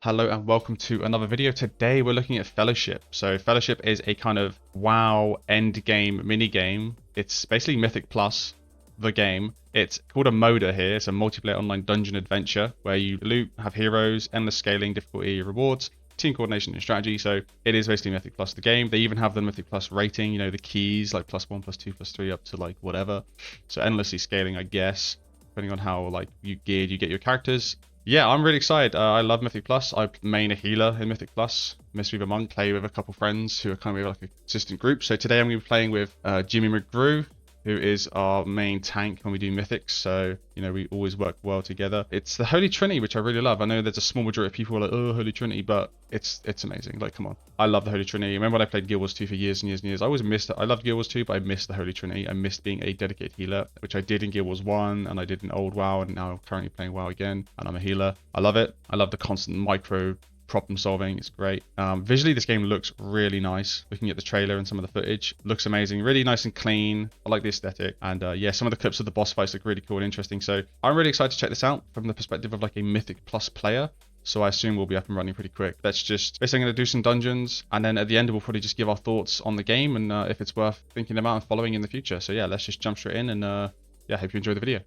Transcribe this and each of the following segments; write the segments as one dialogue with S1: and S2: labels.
S1: Hello and welcome to another video. Today we're looking at Fellowship. So Fellowship is a kind of WoW end game mini game. It's basically Mythic Plus, the game. It's called a MODA here. It's a multiplayer online dungeon adventure where you loot, have heroes, endless scaling, difficulty, rewards, team coordination and strategy. So it is basically Mythic Plus the game. They even have the Mythic Plus rating, you know, the keys like +1, +2, +3 up to like whatever. So endlessly scaling, I guess, depending on how like you get your characters. Yeah, I'm really excited. I love Mythic Plus. I main a healer in Mythic Plus. Mistweaver Monk, play with a couple friends who are kind of like a consistent group. So today I'm going to be playing with Jimmy McGrew, who is our main tank when we do Mythics. So, you know, we always work well together. It's the Holy Trinity, which I really love. I know there's a small majority of people who are like, oh, Holy Trinity, but it's amazing. Like, come on. I love the Holy Trinity. Remember when I played Guild Wars 2 for years and years and years? I always missed it. I loved Guild Wars 2, but I missed the Holy Trinity. I missed being a dedicated healer, which I did in Guild Wars 1, and I did in old WoW, and now I'm currently playing WoW again, and I'm a healer. I love it. I love the constant micro problem solving. It's great. Visually, this game looks really nice. Looking at the trailer and some of the footage, looks amazing. Really nice and clean. I like the aesthetic. And yeah, some of the clips of the boss fights look really cool and interesting. So I'm really excited to check this out from the perspective of like a Mythic Plus player. So I assume we'll be up and running pretty quick. Let's just basically going to do some dungeons, and then at the end we'll probably just give our thoughts on the game and if it's worth thinking about and following in the future. So yeah, let's just jump straight in, and yeah, hope you enjoy the video.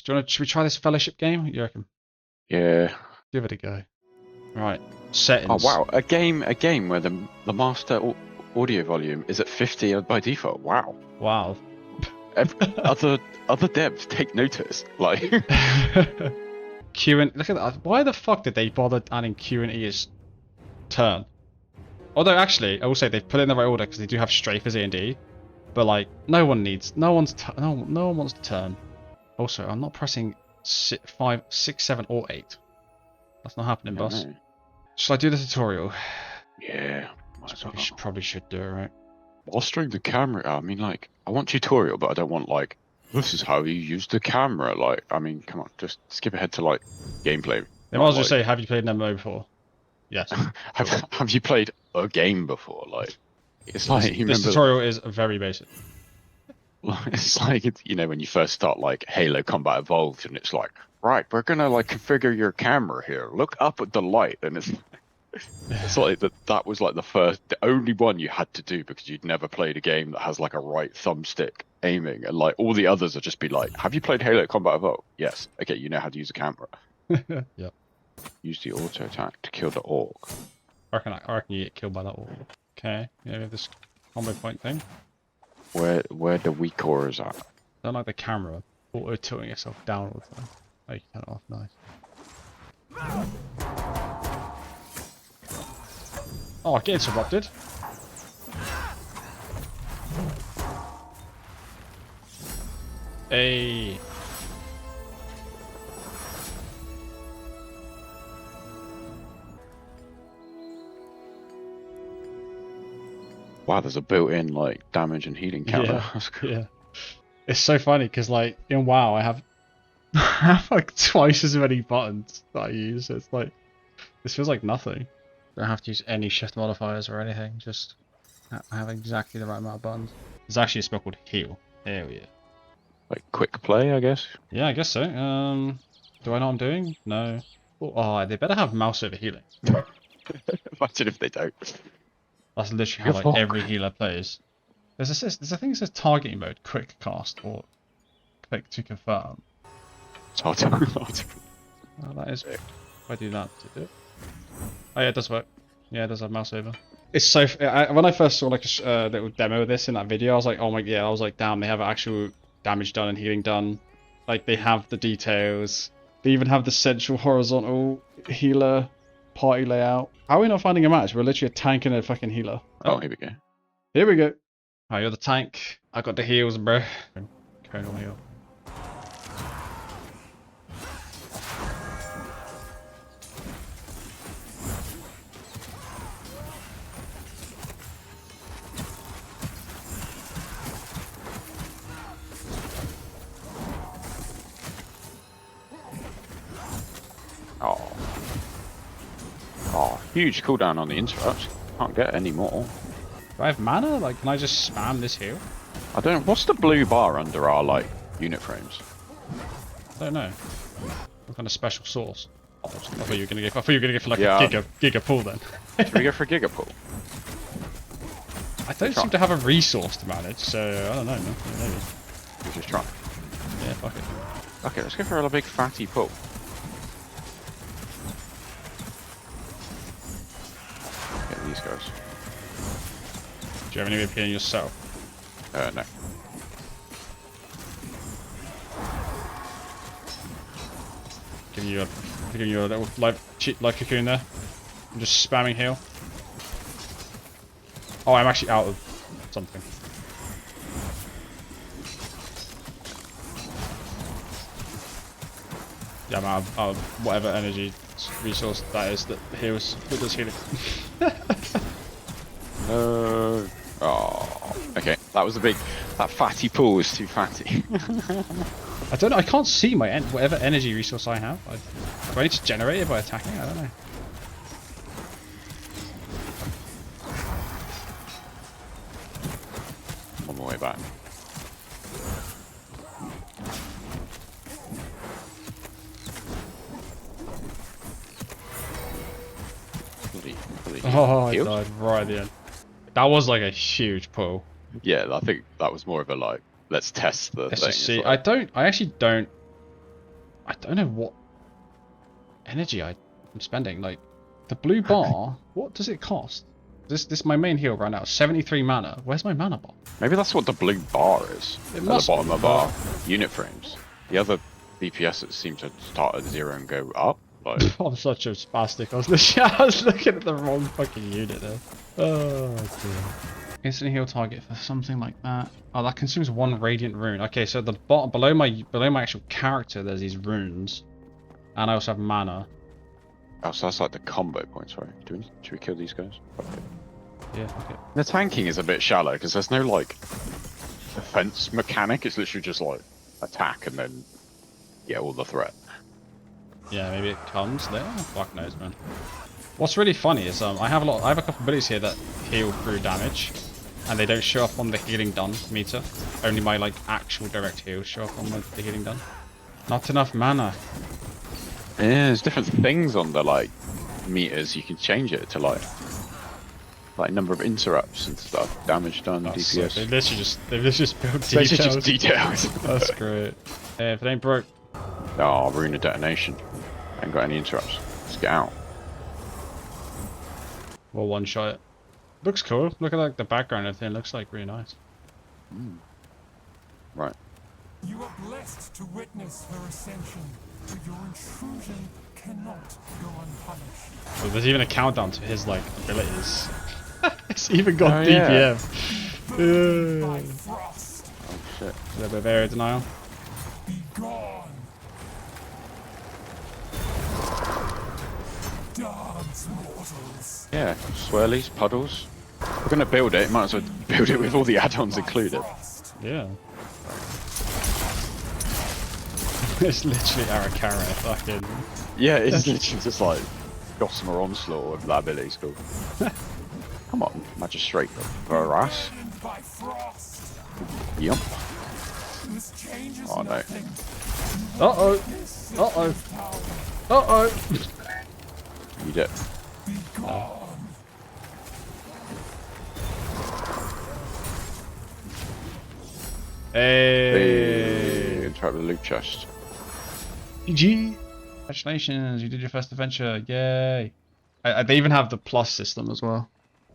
S1: Should we try this Fellowship game? What do you reckon?
S2: Yeah.
S1: Give it a go. Right. Settings.
S2: Oh wow, a game where the master audio volume is at 50 by default. Wow.
S1: Wow.
S2: Other devs take notice. Like
S1: Q and look at that. Why the fuck did they bother adding Q and E as turn? Although actually, I will say they've put it in the right order because they do have strafe as A and D, but like no one wants to turn. Also, I'm not pressing 5, 6, 7, or 8. That's not happening, boss.
S2: know.
S1: Shall I do the tutorial?
S2: Yeah.
S1: Probably should do it, right?
S2: I'll string the camera. I mean, like, I want tutorial, but I don't want like this is how you use the camera. Like, I mean, come on, just skip ahead to like gameplay.
S1: They might as well say, have you played an MMO before? Yes.
S2: have you played a game before? Like, it's like you
S1: this
S2: remember.
S1: Tutorial is very basic.
S2: It's like you know when you first start like Halo Combat Evolved, and it's like, right, we're gonna like configure your camera here. Look up at the light, and it's like that was like the only one you had to do because you'd never played a game that has like a right thumbstick aiming, and like all the others would just be like, have you played Halo Combat Evolved? Yes. Okay, you know how to use a camera.
S1: Yep.
S2: Use the auto attack to kill the orc.
S1: I reckon you get killed by that orc. Okay, yeah, we have this combo point thing.
S2: Where the weak core is at.
S1: I don't like the camera auto tilting yourself down all the time. Oh, you can turn it off, nice. Oh, get interrupted. Hey.
S2: Wow, there's a built-in like damage and healing counter.
S1: Yeah,
S2: That's cool.
S1: yeah. It's so funny because like in WoW I have like twice as many buttons that I use. It's like this feels like nothing. Don't have to use any shift modifiers or anything. Just have exactly the right amount of buttons. There's actually a spell called heal. There we go.
S2: Like quick play, I guess.
S1: Yeah, I guess so. Do I know what I'm doing? No. Oh, they better have mouse over healing.
S2: Imagine if they don't.
S1: That's literally how like every healer plays. There's a thing that says targeting mode, quick cast, or click to confirm.
S2: It's hard to.
S1: Oh, that is. If I do that to do it. Oh yeah, it does work. Yeah, it does have mouse over. It's so. When I first saw like a little demo of this in that video, I was like, oh my, yeah, I was like, damn, they have actual damage done and healing done. Like they have the details. They even have the central horizontal healer party layout. How are we not finding a match? We're literally a tank and a fucking healer.
S2: Oh, here we go.
S1: Here we go. Oh, you're the tank. I got the heals, bro. Conal heal.
S2: Oh, huge cooldown on the interrupts. Can't get any more.
S1: Do I have mana? Like, can I just spam this heal?
S2: I don't. What's the blue bar under our like unit frames?
S1: I don't know. What kind of special sauce? I thought you were gonna go for like
S2: Yeah.
S1: a giga pull then.
S2: Should we go for a Gigapool?
S1: I don't seem to have a resource to manage, so I don't know, man. Maybe.
S2: We're just trying.
S1: Yeah, fuck it.
S2: Okay, let's go for a big fatty pull. Get these guys.
S1: Do you have any way of healing yourself?
S2: No.
S1: Giving you a little life cocoon there. I'm just spamming heal. Oh, I'm actually out of something. Yeah, I'm out of whatever energy resource that is that heals with this healing.
S2: No. Oh. Okay, that was a big. That fatty pool was too fatty.
S1: I don't know. I can't see my whatever energy resource I have. Do I need to generate it by attacking? I don't know.
S2: On my way back. Bloody
S1: Oh, I
S2: healed?
S1: died right at the end. That was like a huge pull.
S2: Yeah, I think that was more of a like, let's test the
S1: Let's
S2: thing.
S1: just see.
S2: Like,
S1: I actually don't know what energy I'm spending. Like, the blue bar, what does it cost? This my main heal right now. 73 mana. Where's my mana bar?
S2: maybe that's what the blue bar is.
S1: It
S2: At the
S1: must
S2: bottom
S1: be,
S2: of our unit frames. The other BPSs seem to start at 0 and go up. Like,
S1: I'm such a spastic. I was looking at the wrong fucking unit there. Oh dear. Instant heal target for something like that. Oh, that consumes 1 radiant rune. Okay, so the bottom below my actual character, there's these runes, and I also have mana.
S2: oh, so that's like the combo points, right? Should we kill these guys? Okay.
S1: Yeah. Okay.
S2: The tanking is a bit shallow because there's no like defense mechanic. It's literally just like attack and then all the threat.
S1: Yeah, maybe it comes there. Fuck knows, man. What's really funny is I have a couple abilities here that heal through damage, and they don't show up on the healing done meter. Only my like actual direct heals show up on the healing done. Not enough mana.
S2: Yeah, there's different things on the like meters. You can change it to like number of interrupts and stuff, damage done,
S1: That's
S2: DPS.
S1: sick. They've literally just built
S2: It's literally
S1: details.
S2: just details.
S1: That's great. Yeah, if it ain't broke.
S2: Oh, rune of detonation. Ain't got any interrupts. Let's get out.
S1: We'll one shot it. Looks cool. Look at like the background and everything. Looks like really nice.
S2: Right.
S3: You are blessed to witness her ascension, but your intrusion cannot go unpunished.
S1: So there's even a countdown to his like abilities. It's even got
S2: Oh, yeah.
S1: DPM.
S3: By frost,
S2: Oh shit.
S1: A little bit of area denial.
S3: be gone. Dance, mortals.
S2: Yeah, swirlies, puddles. We're gonna build it. Might as well build it with all the add-ons included.
S3: Frost.
S1: Yeah. It's literally Arakara fucking.
S2: Yeah, it's literally just like Gossamer Onslaught of that ability school. Come on, Magistrate Varas.
S3: Burdened by frost.
S2: Yup.
S3: This changes
S2: Oh, no.
S3: nothing.
S1: Uh-oh. Uh-oh. Uh-oh.
S2: You did.
S3: Be gone.
S1: Hey.
S2: Interact with the loot chest.
S1: GG. Congratulations, you did your first adventure. Yay. They even have the plus system as well.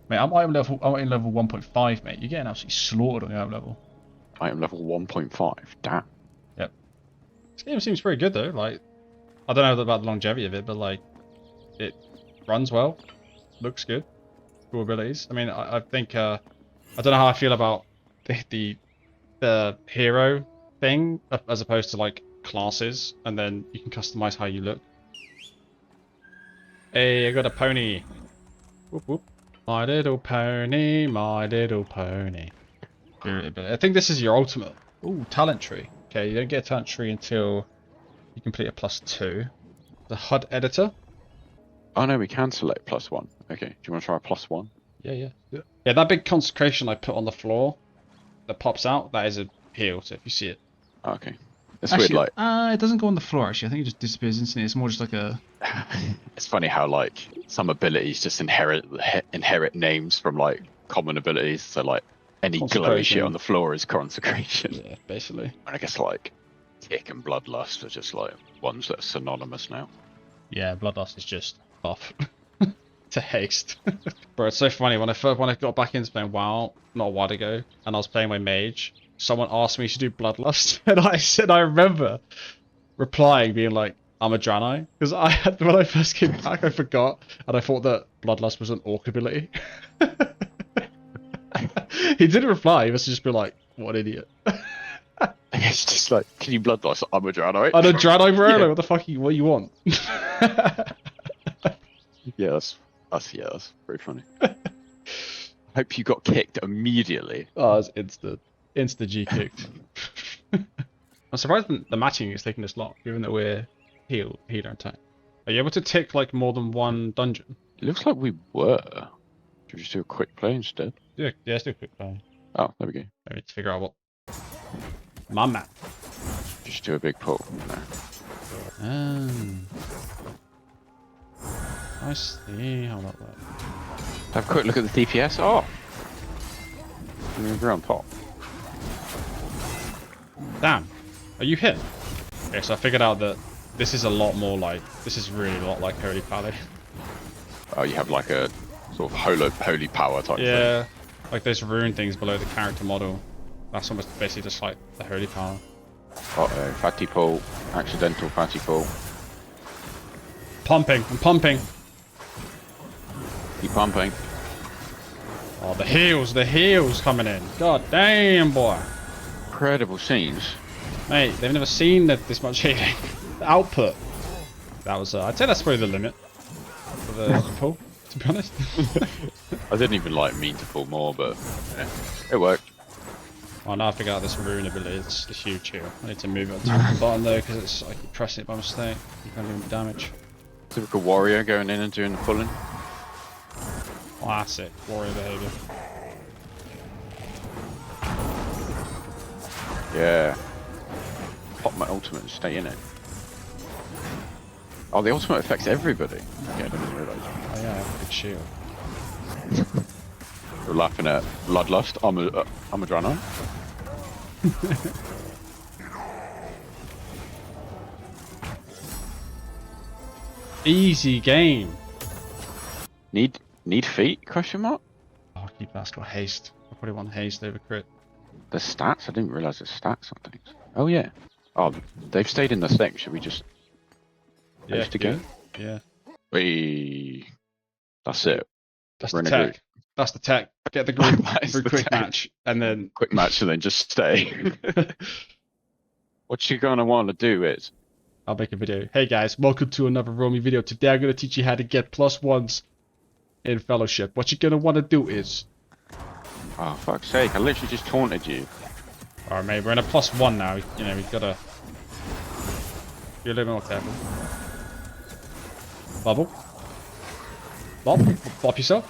S1: Mate, I'm item level 1.5, mate. You're getting absolutely slaughtered on the item level.
S2: Item level 1.5. Damn.
S1: Yep. This game seems pretty good though. Like, I don't know about the longevity of it, but like, it runs well, looks good, cool abilities. I mean, I think I don't know how I feel about the hero thing as opposed to like classes, and then you can customize how you look. Hey, I got a pony. Whoop whoop. My little pony, my little pony. I think this is your ultimate. Ooh, talent tree. Okay, you don't get a talent tree until you complete a +2. The HUD editor.
S2: Oh no, we can select +1. Okay, do you want to try a +1?
S1: Yeah. Yeah, that big consecration I put on the floor that pops out, that is a heal, so if you see it.
S2: Okay. It's
S1: Actually,
S2: weird, like
S1: it doesn't go on the floor. Actually, I think it just disappears instantly. It's more just like a.
S2: it's funny how like some abilities just inherit names from like common abilities. So like any glowy shit
S1: Consecration.
S2: on the floor is consecration.
S1: Yeah, basically.
S2: And I guess like tick and bloodlust are just like ones that are synonymous now.
S1: Yeah, Bloodlust is just off to haste. Bro, it's so funny when I got back into playing WoW not a while ago, and I was playing my mage. Someone asked me to do Bloodlust, and I said I remember replying, being like, "I'm a Draenei," because I had when I first came back, I forgot, and I thought that Bloodlust was an orc ability. He didn't reply. He must have just been like, "What an idiot."
S2: It's just like, can you bloodlust? I'm a Draenei.
S1: I'm a Draenei, bro.
S2: Yeah.
S1: Like, what the fuck? What you want?
S2: Yeah, that's very funny. I hope you got kicked immediately.
S1: Oh, it's insta G kicked. I'm surprised the matching is taking this long, given that we're healer and tank. Are you able to tick like more than one dungeon?
S2: It looks like we were. Should we just do a quick play instead?
S1: Yeah, let's do a quick play.
S2: Oh, there we go.
S1: Maybe to figure out what. My man.
S2: Just do a big pull. No.
S1: I see how that works.
S2: Have a quick look at the DPS. Oh, we're on top.
S1: Damn, are you hit? Okay, so I figured out that this is a lot more like really a lot like Holy Pally.
S2: Oh, you have like a sort of holy power type thing.
S1: Yeah, like those rune things below the character model. That's almost basically just like the Holy Power.
S2: Uh-oh, fatty pull, accidental fatty pull.
S1: Pumping, I'm pumping.
S2: Keep pumping.
S1: Oh, the heals coming in. God damn, boy.
S2: Incredible scenes.
S1: Mate, they've never seen this much healing. The output. That was, I'd say that's probably the limit for the pull, to be honest.
S2: I didn't even like mean to pull more, but yeah, it worked.
S1: Oh, now I figured out this rune ability. It's the huge heal. I need to move it to the bottom though, because I keep pressing it by mistake. You can't do damage.
S2: Typical warrior going in and doing the pulling.
S1: Classic warrior behavior.
S2: Yeah. Pop my ultimate and stay in it. Oh, the ultimate affects everybody. Okay, I didn't realise.
S1: Oh yeah, I have a good shield.
S2: You're laughing at Bloodlust. I'm a Draenei.
S1: Easy game.
S2: Need feet? Question mark.
S1: Oh, I keep asking for haste. I probably want haste over crit.
S2: The stats? I didn't realise there's stats on things. Oh yeah. Oh, they've stayed in the thing. Should we just
S1: Yeah,
S2: haste again?
S1: Yeah.
S2: That's it.
S1: That's
S2: We're
S1: the
S2: in a
S1: tech.
S2: group.
S1: That's the tech. Get the group
S2: That is
S1: for a
S2: the
S1: quick
S2: tech.
S1: match, and then
S2: Quick match and then just stay. What you're gonna want to do is
S1: I'll make a video. Hey guys, welcome to another Romy video. Today I'm gonna teach you how to get +1s in Fellowship. What you're gonna want to do is,
S2: oh fuck's sake, I literally just taunted you.
S1: alright mate, we're in a +1 now. You know, we've gotta be a little bit more careful. Bubble. Bop yourself.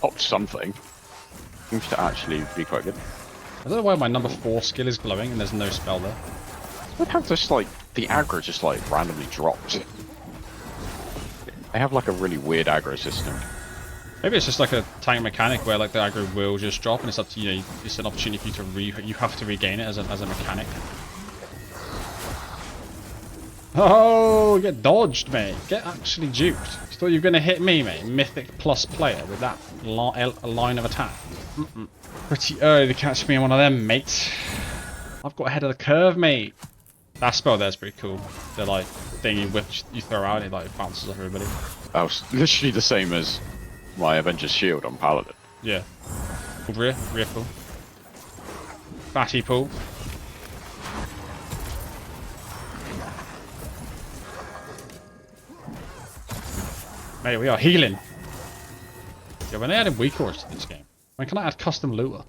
S2: Popped something. Seems to actually be quite good.
S1: I don't know why my number 4 skill is glowing and there's no spell there.
S2: I'd have just like the aggro just like randomly drops. They have like a really weird aggro system.
S1: Maybe it's just like a tank mechanic where like the aggro will just drop and it's up to you know, it's an opportunity for you to you have to regain it as a mechanic. Oh, get dodged, mate. Get actually duped. You thought you were gonna hit me, mate. Mythic plus player with that line of attack. Pretty early to catch me on one of them, mate. I've got ahead of the curve, mate. That spell there's pretty cool. The like thing you throw out, it like bounces off everybody.
S2: That was literally the same as my Avenger's Shield on Paladin.
S1: Yeah. Pull rear pull. Fatty pull. Mate, we are healing. Yeah, when they added weak cores to this game, when can I add custom lure?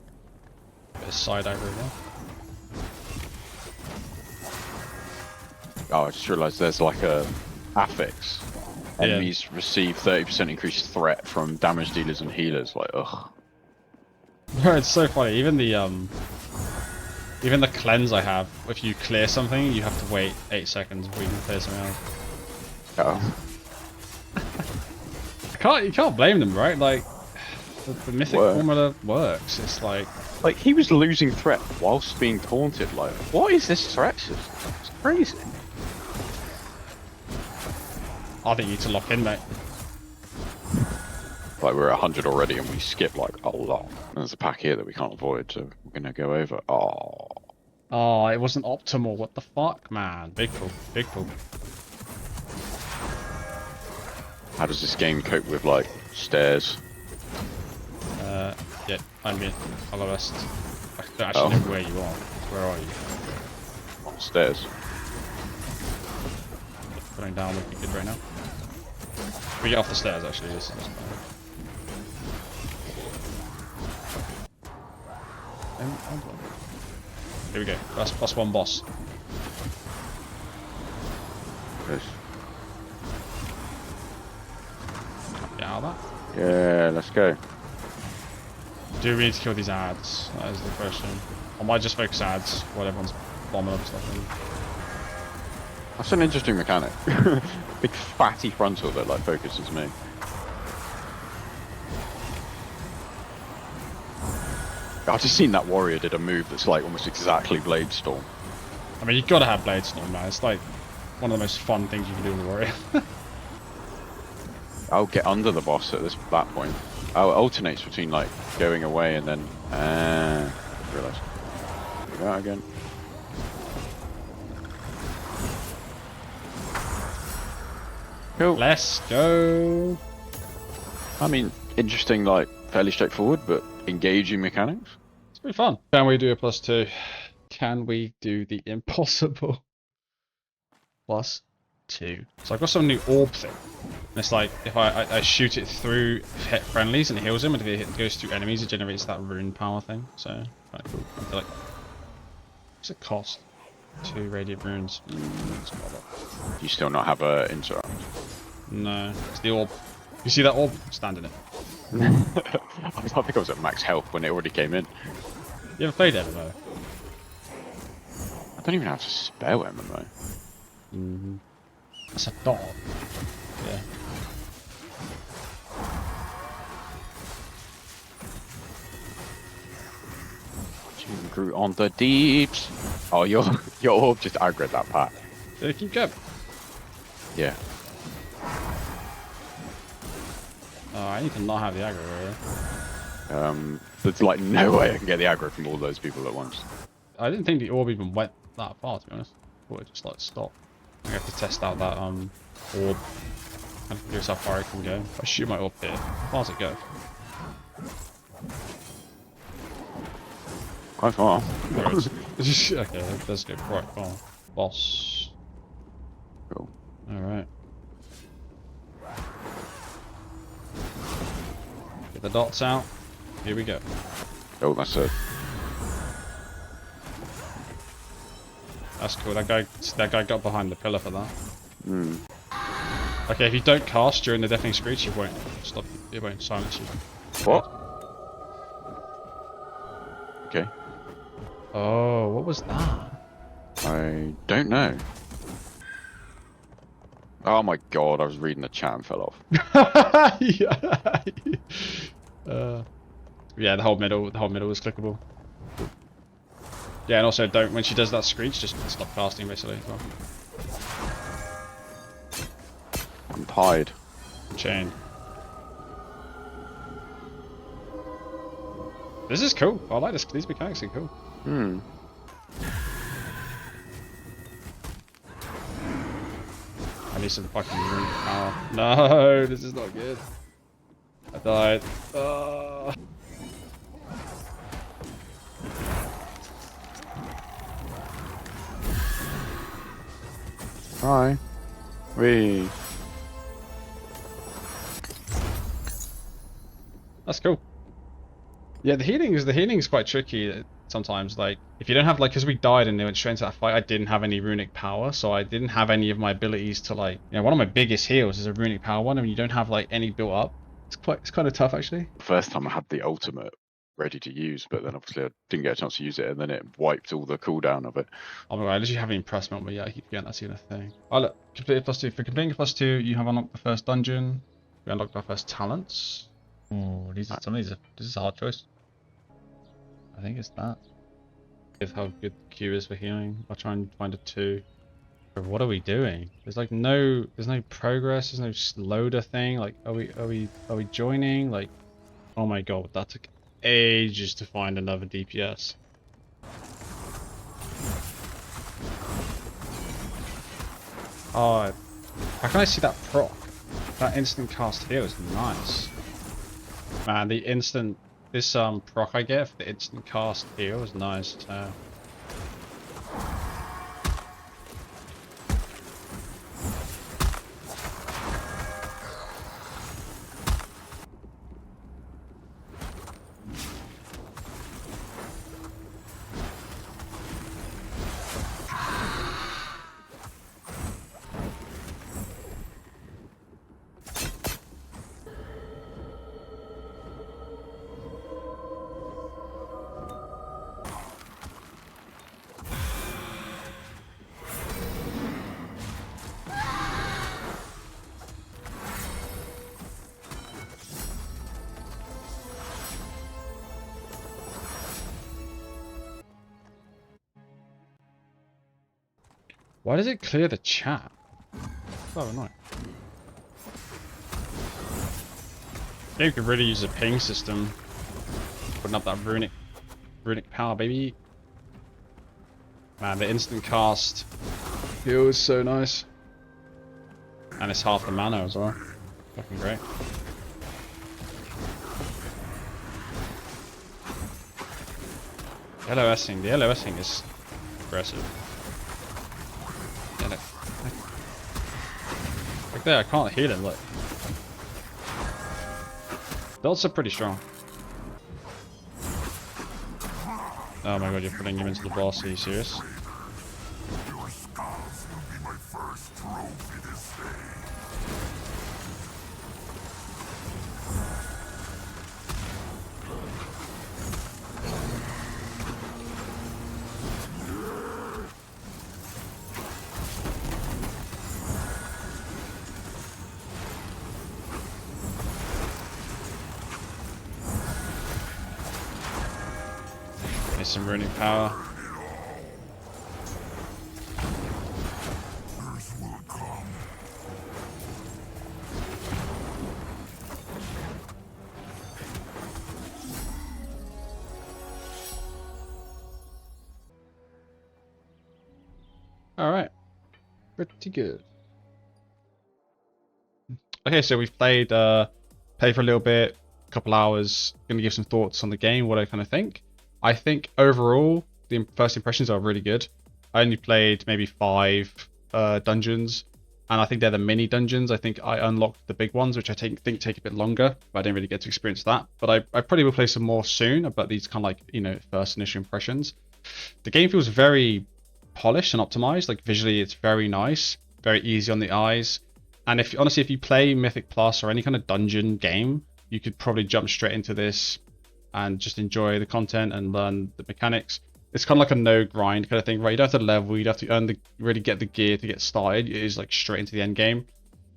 S1: Bit of side aggro there.
S2: Oh, I just realised there's like a affix. Enemies receive 30% increased threat from damage dealers and healers. Like, ugh.
S1: Bro, it's so funny. Even the Even the cleanse I have, if you clear something, you have to wait 8 seconds before you can clear something else.
S2: Oh.
S1: You can't blame them, right? Like, the Mythic formula works. It's like
S2: he was losing threat whilst being taunted. Like, what is this threat system? It's crazy.
S1: I think you need to lock in, mate.
S2: Like, we're at 100 already and we skip like a lot. There's a pack here that we can't avoid, so we're gonna go over. Oh.
S1: Oh, it wasn't optimal. What the fuck, man? Big pull. Big pull.
S2: How does this game cope with like stairs?
S1: Yeah, I'm in Hollow West. I don't actually know where you are. Where are you?
S2: On stairs.
S1: Putting down would be good right now. We get off the stairs, actually. This is Here we go. That's +1 boss.
S2: Yes.
S1: Get out of that.
S2: Yeah, let's go.
S1: Do we need to kill these ads? That is the question. I might just focus ads while everyone's bombing up stuff.
S2: That's an interesting mechanic. Big fatty frontal that like focuses me. I've just seen that warrior did a move that's like almost exactly Blade Storm.
S1: I mean, you've got to have Blade Storm, man. It's like one of the most fun things you can do with a warrior.
S2: I'll get under the boss at that point. Oh, it alternates between like going away and then. Realize. Do that again. Cool.
S1: Let's go.
S2: I mean, interesting, like fairly straightforward, but engaging mechanics.
S1: It's pretty fun. Can we do a +2? Can we do the impossible? +2. So I've got some new orb thing. And it's like, if I shoot it through hit friendlies and it heals them, and if it goes through enemies, it generates that rune power thing. So, kind of cool. I feel like, what's it cost? 2 radiant runes.
S2: Do you still not have a interact?
S1: No, it's the orb. You see that orb? Stand in it.
S2: I think I was at max health when it already came in.
S1: You ever played MMO?
S2: I don't even have to spell MMO.
S1: Mm-hmm. That's a dot. Yeah.
S2: You grew on the deeps. Oh, your orb just aggroed that part.
S1: Did it keep going?
S2: Yeah.
S1: Oh, I need to not have the aggro really.
S2: There's like no way I can get the aggro from all those people at once.
S1: I didn't think the orb even went that far, to be honest. I thought it just like stopped. I have to test out that orb. And figure out how far it can go. If I shoot my orb here, how far does it go?
S2: Quite far.
S1: Okay, it does go quite far. Boss.
S2: Cool.
S1: Alright. Get the dots out. Here we go.
S2: Oh, that's it.
S1: That's cool. That guy got behind the pillar for that.
S2: Hmm.
S1: Okay, if you don't cast during the deafening screech, it won't stop. It won't silence you.
S2: What? Okay.
S1: Oh, what was that?
S2: I don't know. Oh my god, I was reading the chat and fell off.
S1: Yeah, the whole middle is clickable. Yeah, and also don't, when she does that screech, just stop casting basically as well.
S2: I'm tied.
S1: Chain. This is cool. I like this. These mechanics are cool.
S2: Hmm.
S1: I need some fucking rune power. No, this is not good. I died.
S2: Hi. Wee.
S1: That's cool. Yeah, the healing is quite tricky sometimes. Like, if you don't have, like, because we died and they went straight into that fight, I didn't have any runic power, so I didn't have any of my abilities to, like, you know, one of my biggest heals is a runic power one, and you don't have like any built up. It's kind of tough actually.
S2: First time I had the ultimate ready to use, but then obviously I didn't get a chance to use it, and then it wiped all the cooldown of it.
S1: Oh my god, I literally haven't even pressed melt, but yeah, I keep forgetting that's even a thing. Oh look, completed +2. For completing +2, you have unlocked the first dungeon. We unlocked our first talents. Oh, some of these this is a hard choice. I think it's that. With how good the Q is for healing. I'll try and find a 2. But what are we doing? There's like there's no progress, there's no loader thing. Like, are we joining? Like, oh my god, that took ages to find another DPS. Oh, how can I see that proc? That instant cast here is nice. Man, this proc I get for the instant cast here was nice. Why does it clear the chat? So annoying. Game could really use a ping system. Putting up that runic power, baby. Man, the instant cast feels so nice. And it's half the mana as well. Fucking great. The LOSing is aggressive. Yeah, look. Look there, I can't heal him, look. Belts are pretty strong. Oh my god, you're putting him into the boss, are you serious?
S3: Your scars will be my first trophy this day.
S1: There's some runic power.
S3: Yours will come.
S1: Alright. Pretty good. Okay, so we've played for a little bit, a couple hours. Gonna give some thoughts on the game, what I kind of think. I think overall, the first impressions are really good. I only played maybe 5 dungeons, and I think they're the mini dungeons. I think I unlocked the big ones, which I think take a bit longer, but I didn't really get to experience that. But I probably will play some more soon about these kind of like, you know, first initial impressions. The game feels very polished and optimized. Like visually, it's very nice, very easy on the eyes. And if honestly, if you play Mythic Plus or any kind of dungeon game, you could probably jump straight into this and just enjoy the content and learn the mechanics. It's kind of like a no grind kind of thing, right? You don't have to level, you don't have to really get the gear to get started. It is like straight into the end game.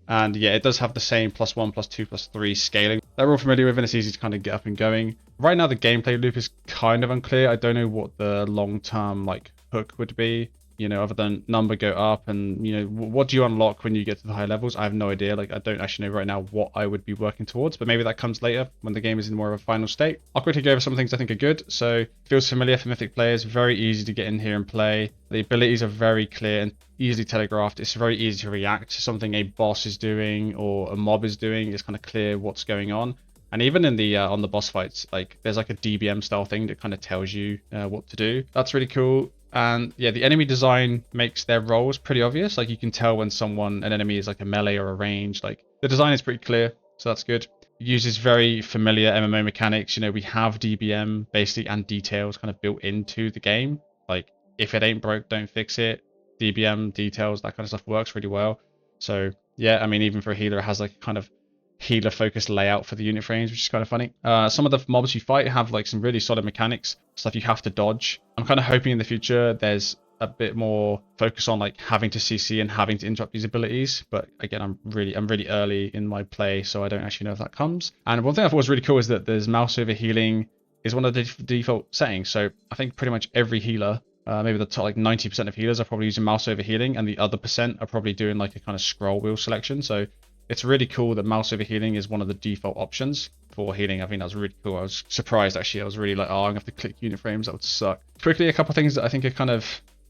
S1: And yeah, it does have the same +1, +2, +3 scaling that we're all familiar with, and it's easy to kind of get up and going. Right now, the gameplay loop is kind of unclear. I don't know what the long-term like hook would be, you know, other than number go up, and you know, what do you unlock when you get to the high levels? I have no idea. Like, I don't actually know right now what I would be working towards, but maybe that comes later when the game is in more of a final state. I'll quickly go over some things I think are good. So feels familiar for Mythic players, very easy to get in here and play. The abilities are very clear and easily telegraphed. It's very easy to react to something a boss is doing or a mob is doing. It's kind of clear what's going on. And even in the on the boss fights, like there's like a DBM style thing that kind of tells you what to do. That's really cool. And yeah, the enemy design makes their roles pretty obvious. Like you can tell when an enemy is like a melee or a range. Like the design is pretty clear, so that's good. It uses very familiar MMO mechanics. You know, we have DBM basically and details kind of built into the game. Like if it ain't broke, don't fix it. DBM details, that kind of stuff works really well. So yeah, I mean, even for a healer, it has like kind of healer focused layout for the unit frames, which is kind of funny. Some of the mobs you fight have like some really solid mechanics, stuff you have to dodge. I'm kind of hoping in the future there's a bit more focus on like having to CC and having to interrupt these abilities, but again, I'm really early in my play, so I don't actually know if that comes. And one thing I thought was really cool is that there's mouse over healing is one of the default settings. So I think pretty much every healer, maybe the top like 90% of healers are probably using mouse over healing, and the other percent are probably doing like a kind of scroll wheel selection. So it's really cool that mouse over healing is one of the default options for healing. I think that was really cool. I was surprised actually. I was really like, oh, I'm gonna have to click unit frames. That would suck. Quickly, a couple of things that I think are kind of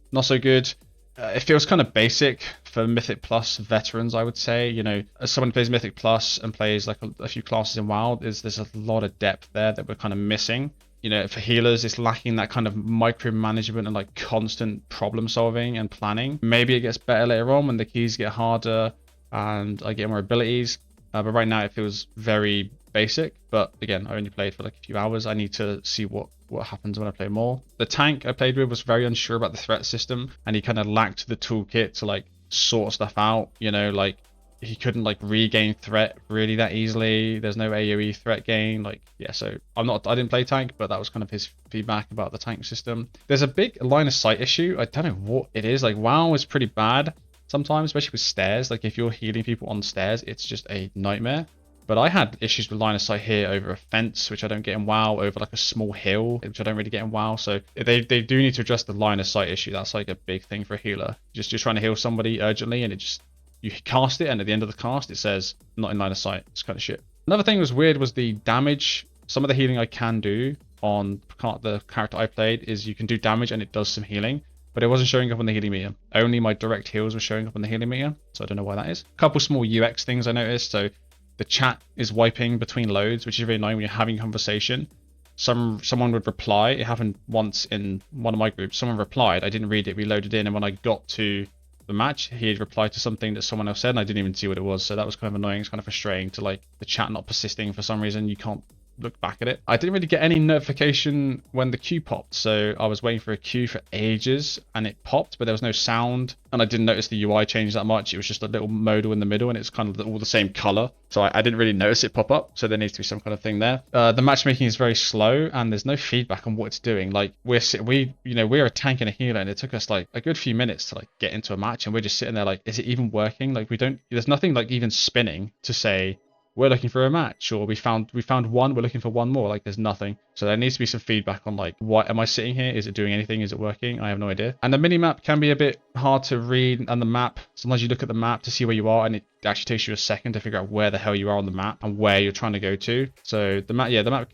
S1: not so good. It feels kind of basic for Mythic Plus veterans, I would say. You know, as someone who plays Mythic Plus and plays like a few classes in WoW, there's a lot of depth there that we're kind of missing. You know, for healers, it's lacking that kind of micromanagement and like constant problem solving and planning. Maybe it gets better later on when the keys get harder and I get more abilities. But right now it feels very basic. But again, I only played for like a few hours. I need to see what happens when I play more. The tank I played with was very unsure about the threat system, and he kind of lacked the toolkit to like sort stuff out. You know, like he couldn't like regain threat really that easily. There's no AoE threat gain. Like, yeah, so I didn't play tank, but that was kind of his feedback about the tank system. There's a big line of sight issue. I don't know what it is. Like WoW is pretty bad sometimes, especially with stairs. Like if you're healing people on stairs, it's just a nightmare. But I had issues with line of sight here over a fence, which I don't get in WoW, over like a small hill, which I don't really get in WoW. So they do need to address the line of sight issue. That's like a big thing for a healer. Just trying to heal somebody urgently, and it just, you cast it, and at the end of the cast, it says not in line of sight. It's kind of shit. Another thing that was weird was the damage. Some of the healing I can do on the character I played is you can do damage and it does some healing, but it wasn't showing up on the healing meter. Only my direct heals were showing up on the healing meter, so I don't know why that is. A couple small UX things I noticed. So the chat is wiping between loads, which is really annoying when you're having a conversation. Someone would reply. It happened once in one of my groups. Someone replied. I didn't read it. We loaded in, and when I got to the match, he had replied to something that someone else said, and I didn't even see what it was. So that was kind of annoying. It's kind of frustrating to like the chat not persisting for some reason. You can't look back at it. I didn't really get any notification when the queue popped, so I was waiting for a queue for ages and it popped, but there was no sound, and I didn't notice the UI change that much. It was just a little modal in the middle, and it's kind of all the same color, so I didn't really notice it pop up. So there needs to be some kind of thing there. The matchmaking is very slow, and there's no feedback on what it's doing. Like we're a tank and a healer, and it took us like a good few minutes to like get into a match, and we're just sitting there like, is it even working? Like there's nothing like even spinning to say we're looking for a match, or we found one, we're looking for one more. Like there's nothing. So there needs to be some feedback on like, what am I sitting here? Is it doing anything? Is it working? I have no idea. And the mini map can be a bit hard to read, and the map, sometimes you look at the map to see where you are, and it actually takes you a second to figure out where the hell you are on the map and where you're trying to go to. So the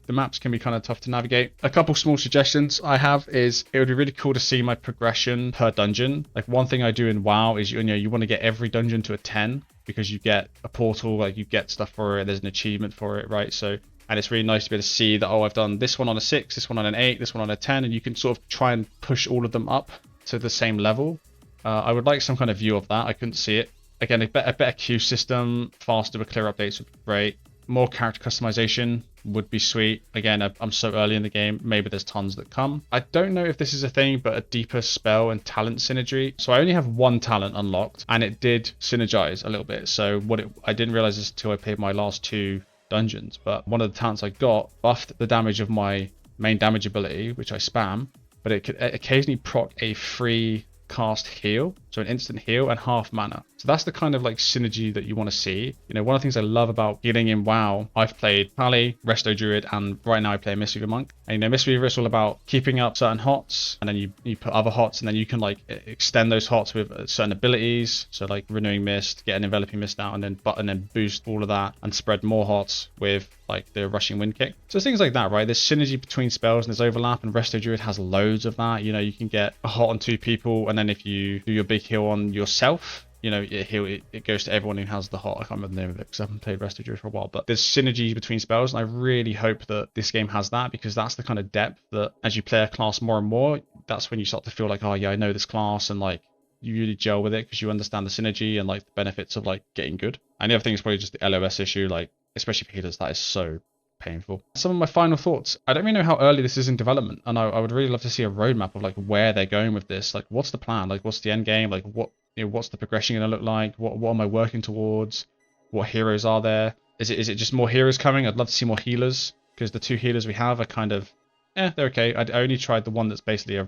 S1: maps can be kind of tough to navigate. A couple small suggestions I have is it would be really cool to see my progression per dungeon. Like one thing I do in WoW is you want to get every dungeon to a 10, because you get a portal, like you get stuff for it, there's an achievement for it, right? So, and it's really nice to be able to see that, oh, I've done this one on a 6, this one on an 8, this one on a 10, and you can sort of try and push all of them up to the same level. I would like some kind of view of that. I couldn't see it. Again, a better queue system, faster with clear updates would be great. More character customization would be sweet. Again, I'm so early in the game. Maybe there's tons that come. I don't know if this is a thing, but a deeper spell and talent synergy. So I only have one talent unlocked, and it did synergize a little bit. So I didn't realize this until I played my last 2 dungeons, but one of the talents I got buffed the damage of my main damage ability, which I spam, but it could occasionally proc a free cast heal, so an instant heal and half mana. So that's the kind of like synergy that you want to see. You know, one of the things I love about healing in WoW, I've played Pally, Resto Druid, and right now I play Mist Weaver Monk. And you know, Mist Weaver is all about keeping up certain hots, and then you put other hots, and then you can like extend those hots with certain abilities. So like Renewing Mist, get an Enveloping Mist out, and then boost all of that and spread more hots with like the Rushing Wind Kick. So things like that, right? There's synergy between spells and there's overlap, and Resto Druid has loads of that. You know, you can get a hot on 2 people, and then if you do your big heal on yourself, you know, it goes to everyone who has the hot. I can't remember the name of it because I haven't played Resto Druid for a while, but there's synergy between spells, and I really hope that this game has that, because that's the kind of depth that as you play a class more and more, that's when you start to feel like, oh yeah, I know this class, and like you really gel with it because you understand the synergy and like the benefits of like getting good. And the other thing is probably just the LOS issue, like especially for healers, that is so painful. Some of my final thoughts. I don't really know how early this is in development, and I would really love to see a roadmap of like where they're going with this. Like what's the plan? Like what's the end game? Like what's the progression going to look like? What am I working towards? What heroes are there? Is it just more heroes coming? I'd love to see more healers, because the 2 healers we have are kind of, they're okay. I only tried the one that's basically a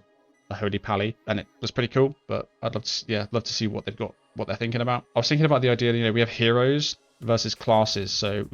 S1: holy pally, and it was pretty cool, but I'd love to see what they've got, what they're thinking about. I was thinking about the idea, we have heroes versus classes. So,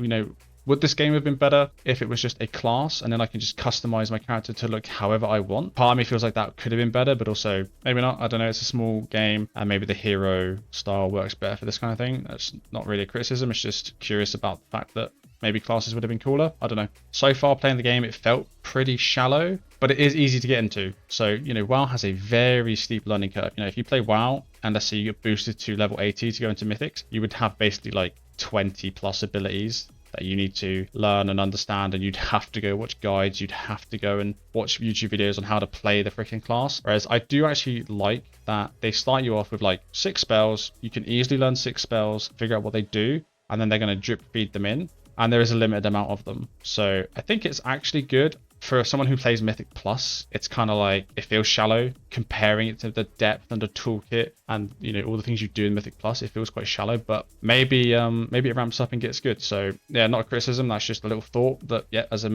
S1: would this game have been better if it was just a class and then I can just customize my character to look however I want? Part of me feels like that could have been better, but also maybe not. I don't know. It's a small game and maybe the hero style works better for this kind of thing. That's not really a criticism. It's just curious about the fact that maybe classes would have been cooler. I don't know. So far playing the game, it felt pretty shallow, but it is easy to get into. So, WoW has a very steep learning curve. If you play WoW and let's say you get boosted to level 80 to go into Mythics, you would have basically like 20 plus abilities that you need to learn and understand, and you'd have to go watch guides, you'd have to go and watch YouTube videos on how to play the freaking class. Whereas I do actually like that they start you off with like 6 spells. You can easily learn 6 spells, figure out what they do, and then they're going to drip feed them in, and there is a limited amount of them. So I think it's actually good. For someone who plays Mythic Plus, it's kind of like, it feels shallow comparing it to the depth and the toolkit and, all the things you do in Mythic Plus. It feels quite shallow, but maybe it ramps up and gets good. So yeah, not a criticism. That's just a little thought that, yeah, as a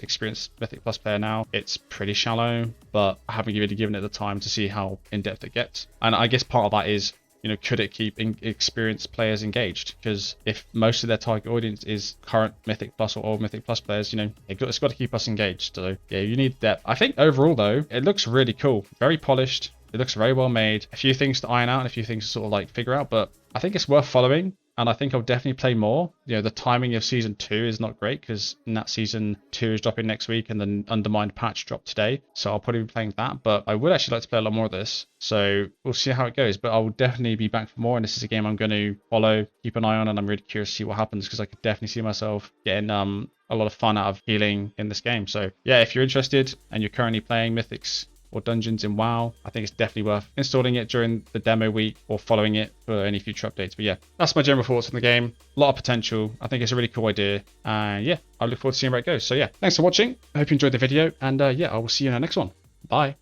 S1: experienced Mythic Plus player now, it's pretty shallow, but I haven't given it the time to see how in depth it gets. And I guess part of that is, could it keep experienced players engaged? Because if most of their target audience is current Mythic Plus or old Mythic Plus players, it's got to keep us engaged. So yeah, you need depth. I think overall though, it looks really cool, very polished. It looks very well made. A few things to iron out and a few things to sort of like figure out, but I think it's worth following. And I think I'll definitely play more. The timing of season 2 is not great because that season 2 is dropping next week and the Undermined patch dropped today. So I'll probably be playing that, but I would actually like to play a lot more of this. So we'll see how it goes, but I will definitely be back for more. And this is a game I'm going to follow, keep an eye on, and I'm really curious to see what happens because I could definitely see myself getting a lot of fun out of healing in this game. So yeah, if you're interested and you're currently playing Mythics or Dungeons in WoW, I think it's definitely worth installing it during the demo week or following it for any future updates. But yeah, that's my general thoughts on the game. A lot of potential. I think it's a really cool idea. And yeah, I look forward to seeing where it goes. So yeah, thanks for watching. I hope you enjoyed the video. And yeah, I will see you in the next one. Bye.